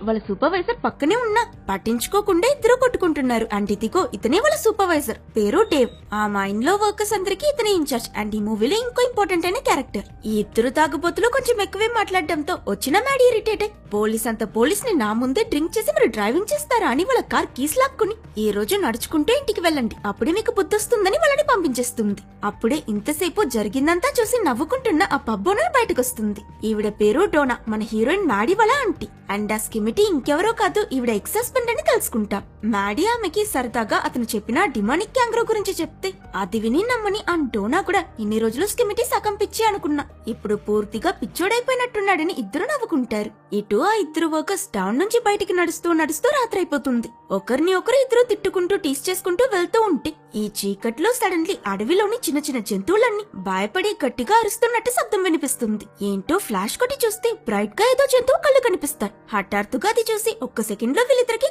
వాళ్ళ సూపర్వైజర్ పక్కనే ఉన్నా పట్టించుకోకుండా ఇద్దరు కొట్టుకుంటున్నారు. అండ్ ఇదిగో ఇతనే వాళ్ళ సూపర్వైజర్, పేరు డేవ్. ఆ మైండ్ లో వర్కర్స్ అందరికి ఇతనే ఇన్ఛార్జ్. అండ్ ఈ మూవీలో ఇంకో ఇంపార్టెంట్ అయిన క్యారెక్టర్. ఈ ఇద్దరు తాగుబోతులు కొంచెం ఎక్కువే మాట్లాడడంతో వచ్చిన మ్యాడీ ఇరిటేట్ అయి పోలీస్ ని నా ముందే డ్రింక్ చేసి మీరు డ్రైవింగ్ చేస్తారా అని వాళ్ళ కార్ కీస్ లాక్కుని ఈ రోజు నడుచుకుంటూ ఇంటికి వెళ్ళండి, అప్పుడే మీకు బుద్ధొస్తుందని వాళ్ళని పంపించేస్తుంది. అప్పుడే ఇంతసేపు జరిగిందంతా చూసి నవ్వుకుంటున్న ఆ పబ్ ఓనర్ బయటకొస్తుంది. ఈవిడ పేరు డోనా, మన హీరోయిన్ మ్యాడీ వాళ్ళ ఆంటీ. అండ్ ఆ స్కిమిటీ ఇంకెవరో కాదు, ఈవిడ ఎక్స్ హస్బెండ్ అని తెలుసుకుంటాం. మ్యాడీ ఆమెకి సరదాగా అతను చెప్పిన డిమానిక్ క్యాంగ్రో గురించి చెప్తే అది విని నమ్మని ఆ డోనా కూడా ఇన్ని రోజులు స్కిమిటీ సగం పిచ్చి అనుకున్నా, ఇప్పుడు పూర్తిగా పిచ్చోడైపోయినట్టున్నాడని ఇద్దరు నవ్వుకుంటారు. ఇటు ఆ ఇద్దరు వర్కర్స్ టౌన్ నుంచి బయటికి నడుస్తూ రాత్రి అయిపోతుంది. ఒకరిని ఒకరు ఇద్దరు తిట్టుకుంటూ టీస్ చేసుకుంటూ వెళ్తూ ఉంటే ఈ చీకట్లో సడన్లీ అడవిలోని చిన్న చిన్న జంతువులన్నీ భయపడి గట్టిగా అరుస్తున్నట్టు శబ్దం వినిపిస్తుంది. ఏంటో ఫ్లాష్ కొట్టి చూస్తే బ్రైట్ గా ఏదో జంతువు కళ్ళు కనిపిస్తాయి. హఠాత్తుగా అది చూసి ఒక్క సెకండ్ లో వీళ్ళిద్దరికి